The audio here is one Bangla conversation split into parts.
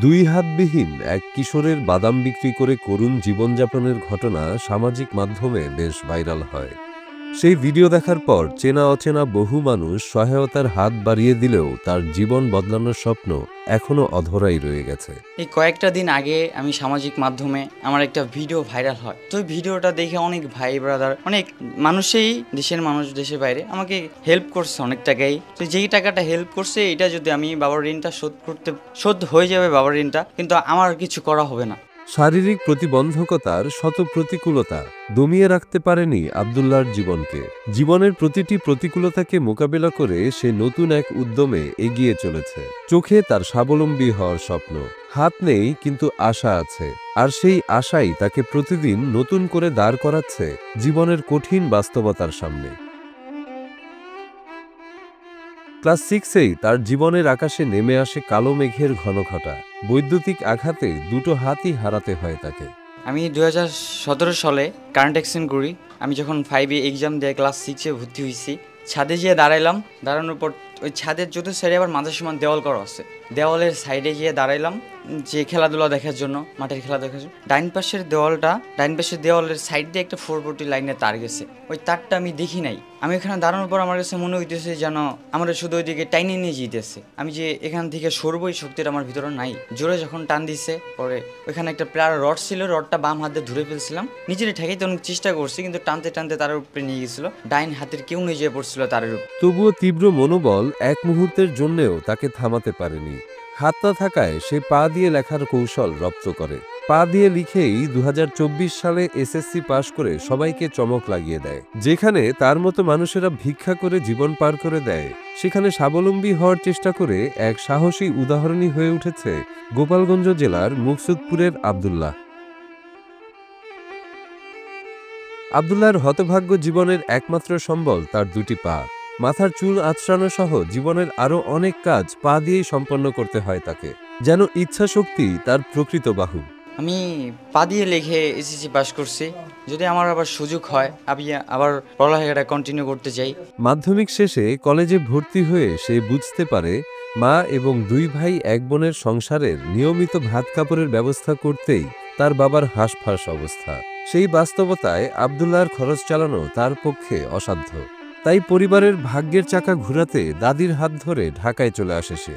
দুই হাতবিহীন এক কিশোরের বাদাম বিক্রি করে করুণ জীবনযাপনের ঘটনা সামাজিক মাধ্যমে বেশ ভাইরাল হয়। সেই ভিডিও দেখার পর চেনা অচেনা বহু মানুষ সহায়তার হাত বাড়িয়ে দিলেও তার জীবন বদলানোর স্বপ্ন এখনো অধরাই রয়ে গেছে। এই কয়েকটা দিন আগে আমি সামাজিক মাধ্যমে আমার একটা ভিডিও ভাইরাল হয়। তো ওই ভিডিওটা দেখে অনেক ভাই ব্রাদার, অনেক মানুষই, দেশের মানুষ দেশের বাইরে আমাকে হেল্প করছে অনেক টাকাই। তো যেই টাকাটা হেল্প করছে, এটা যদি আমি বাবার ঋণটা শোধ হয়ে যাবে বাবার ঋণটা, কিন্তু আমার কিছু করা হবে না। শারীরিক প্রতিবন্ধকতার শত প্রতিকূলতা দমিয়ে রাখতে পারেনি আব্দুল্লাহর জীবনকে। জীবনের প্রতিটি প্রতিকূলতাকে মোকাবেলা করে সে নতুন এক উদ্যমে এগিয়ে চলেছে। চোখে তার স্বাবলম্বী হওয়ার স্বপ্ন, হাত নেই কিন্তু আশা আছে, আর সেই আশাই তাকে প্রতিদিন নতুন করে দাঁড় করাচ্ছে জীবনের কঠিন বাস্তবতার সামনে। ক্লাস 6-এই তার জীবনের আকাশে নেমে আসে কালো মেঘের ঘনঘটা। বৈদ্যুতিক আঘাতে দুটো হাতই হারাতে হয় তাকে। আমি 2017 সালে কারেন্ট অ্যাক্সিডেন্ট করি। আমি যখন 5-এ এক্সাম দিয়ে ক্লাস 6-এ ভর্তি হয়েছি, ছাদে গিয়ে দাঁড়াইলাম। দাঁড়ানোর পর ওই ছাদের চতুর্থ সাইডে আবার মাঝে সমান দেওয়াল করা আছে। দেওয়ালের সাইডে গিয়ে দাঁড়াইলাম যে খেলাধুলা দেখার জন্য, মাঠের খেলা দেখার জন্য। ডাইন পাশের দেওয়ালের সাইড দিয়ে একটা 440 লাইনের তার গেছে। ওই তারটা আমি দেখি নাই। আমি এখানে দাঁড়ানোর পর আমার কাছে মনে হইতেছে যেন আমার শুধু ওইদিকে টাইনে নিয়ে যেতেছে। আমি যে এখান থেকে সরবো, এই শক্তিটা আমার ভিতরে নাই। জোরে যখন টান দিছে, পরে ওইখানে একটা প্লার রড ছিল, রডটা বাম হাতে ধরে ফেলছিলাম। নিজের ঠেকাইতে অনেক চেষ্টা করছি, কিন্তু টানতে টানতে তার উপরে নিয়ে গেছিল। ডাইন হাতের কেউ নিয়ে যেয়ে পড়ছিল তারের উপর। তবুও তীব্র মনোবল এক মুহূর্তের জন্যেও তাকে থামাতে পারেনি। হাত না থাকায় সে পা দিয়ে লেখার কৌশল রপ্ত করে। পা দিয়ে লিখেই 2024 সালে এসএসসি পাশ করে সবাইকে চমক লাগিয়ে দেয়। যেখানে তার মতো মানুষেরা ভিক্ষা করে জীবন পার করে দেয়, সেখানে স্বাবলম্বী হওয়ার চেষ্টা করে এক সাহসী উদাহরণই হয়ে উঠেছে গোপালগঞ্জ জেলার মুকসুদপুরের আব্দুল্লাহ। আব্দুল্লাহর হতভাগ্য জীবনের একমাত্র সম্বল তার দুটি পা। মাথার চুল আঁচড়ানো সহ জীবনের আরও অনেক কাজ পা দিয়েই সম্পন্ন করতে হয় তাকে। যেন ইচ্ছা শক্তি তার প্রকৃত বাহু। আমি পা দিয়ে লিখে এসএসসি পাস করছি। যদি আমার আবার সুযোগ হয়, আমি আবার পড়ালেখাটা কন্টিনিউ করতে চাই। মাধ্যমিক শেষে কলেজে ভর্তি হয়ে সে বুঝতে পারে মা এবং দুই ভাই এক বোনের সংসারের নিয়মিত ভাত কাপড়ের ব্যবস্থা করতেই তার বাবার হাঁসফাঁস অবস্থা। সেই বাস্তবতায় আব্দুল্লাহর খরচ চালানো তার পক্ষে অসাধ্য। তাই পরিবারের ভাগ্যের চাকা ঘুরাতে দাদির হাত ধরে ঢাকায় চলে আসে সে।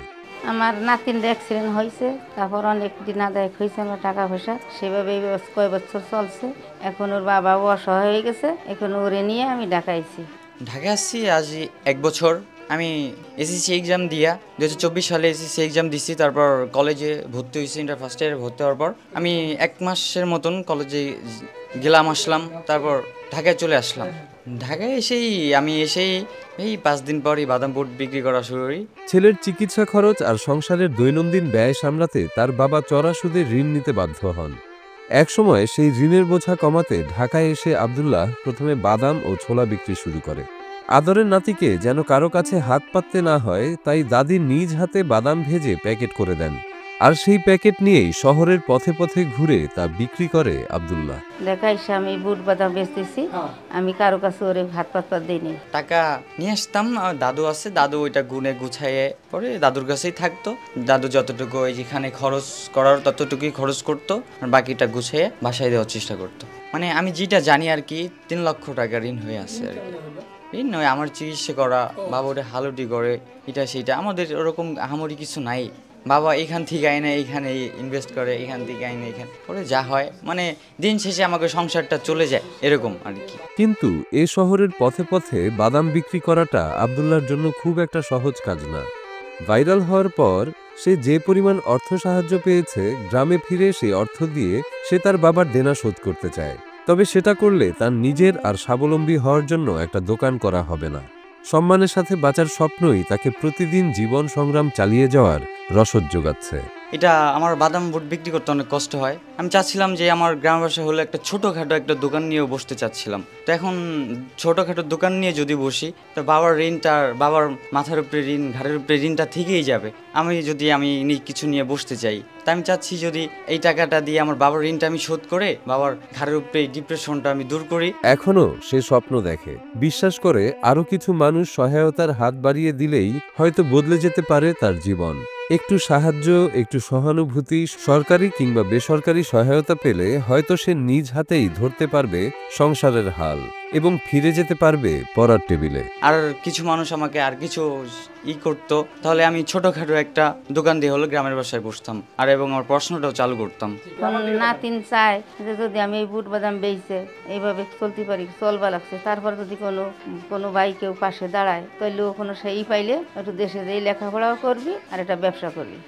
আমার নাতিনটা অ্যাক্সিডেন্ট হয়েছে, তারপর অনেক দিন আদায় হয়েছে আমার টাকা পয়সা। সেভাবে কয় বছর চলছে। এখন ওর বাবাও অসহায় হয়ে গেছে, এখন ওরে নিয়ে আমি ঢাকাইছি। ঢাকায় আসছি আজ 1 বছর। আমি এসএসসি এক্সাম দিয়া 2024 সালে এসএসসি এক্সাম দিছি। তারপর কলেজে ভর্তি হয়েছি। ইন্টার ফার্স্ট ইয়ারে ভর্তি হওয়ার পর আমি 1 মাসের মতন কলেজে গেলাম, আসলাম। তারপর ঢাকায় চলে আসলাম। ঢাকায় আমি এই 5 দিন পরই বাদাম বুট বিক্রি করা শুরু করি। ছেলের চিকিৎসা খরচ আর সংসারের দৈনন্দিন ব্যয় সামলাতে তার বাবা চড়া সুদে ঋণ নিতে বাধ্য হন। একসময় সেই ঋণের বোঝা কমাতে ঢাকায় এসে আব্দুল্লাহ প্রথমে বাদাম ও ছোলা বিক্রি শুরু করে। আদরের নাতিকে যেন কারো কাছে হাত পাততে না হয়, তাই দাদি নিজ হাতে বাদাম ভেজে প্যাকেট করে দেন। আর সেই প্যাকেট নিয়েই শহরের পথে পথে ঘুরে তা বিক্রি করে আব্দুল্লাহ। দেখাইছে আমি বুট বাদাম বেচতেছি, আমি কারো কাছে ওরে হাত পাত দিইনি। টাকা নিয়ে আসতাম, আমার দাদু আছে, দাদু ওইটা গুনে গুছাইয়ে পরে দাদুর কাছেই থাকতো। দাদু যতটুকু ওই যেখানে খরচ করার ততটুকুই খরচ করতো, আর বাকিটা গুছিয়ে বাসায় দেওয়ার চেষ্টা করতো। মানে আমি যেটা জানি আর কি, 3 লক্ষ টাকা ঋণ হয়ে আছে আর কি। ঋণ নয়, আমার চিকিৎসা করা, বাবা ওটা হালুটি করে, এটা সেটা। আমাদের ওরকম আহামরি কিছু নাই। বাবা এখান থেকে আইনে এইখানে ইনভেস্ট করে, এখান থেকে আইনে এখানে পরে যা হয়, মানে দিন শেষে আমাকে সংসারটা চলে যায় এরকম আর কি। কিন্তু এ শহরের পথে পথে বাদাম বিক্রি করাটা আব্দুল্লাহর জন্য খুব একটা সহজ কাজ না। ভাইরাল হওয়ার পর সে যে পরিমাণ অর্থ সাহায্য পেয়েছে, গ্রামে ফিরে সেই অর্থ দিয়ে সে তার বাবার দেনা শোধ করতে চায়। তবে সেটা করলে তার নিজের আর স্বাবলম্বী হওয়ার জন্য একটা দোকান করা হবে না। সম্মানের সাথে বাঁচার স্বপ্নই তাকে প্রতিদিন জীবন সংগ্রাম চালিয়ে যাওয়ার রসদ যোগাচ্ছে। এটা আমার বাদাম বুট বিক্রি করতে অনেক কষ্ট হয়। আমি চাচ্ছিলাম যে আমার গ্রাম বাসায় হলে একটা ছোটোখাটো একটা দোকান নিয়েও বসতে চাচ্ছিলাম। তো এখন ছোটোখাটো দোকান নিয়ে যদি বসি, তো বাবার বাবার মাথার উপরে ঋণ, ঘাড়ের উপরে ঋণটা থেকেই যাবে। আমি কিছু নিয়ে বসতে চাই, তা আমি চাচ্ছি যদি এই টাকাটা দিয়ে আমার বাবার ঋণটা আমি শোধ করে বাবার ঘাড়ের উপরে ডিপ্রেশনটা আমি দূর করি। এখনো সে স্বপ্ন দেখে, বিশ্বাস করে আরো কিছু মানুষ সহায়তার হাত বাড়িয়ে দিলেই হয়তো বদলে যেতে পারে তার জীবন। একটু সাহায্য, একটু সহানুভূতি, সরকারি কিংবা বেসরকারি সহায়তা পেলে হয়তো সে নিজ হাতেই ধরতে পারবে সংসারের হাল এবং ফিরে যেতে পারবে পড়ার টেবিলে। আর কিছু মানুষ আমাকে আর কিছু করতো, তাহলে আমি ছোটখাটো একটা দোকান দিয়ে হলো গ্রামের বাসায় বসতাম আর এবং আমার পড়াশোনাটাও চালু করতাম। নাতিন চায় যে যদি আমি এই বুট বাদাম বেচে এইভাবে চলতে পারি, চলবা লাগছে, তারপর যদি কোনো ভাই কেউ পাশে দাঁড়ায় তাহলে কোনো সেই পাইলে একটু দেশে যেই লেখাপড়াও করবি আর একটা ব্যবসা করবি।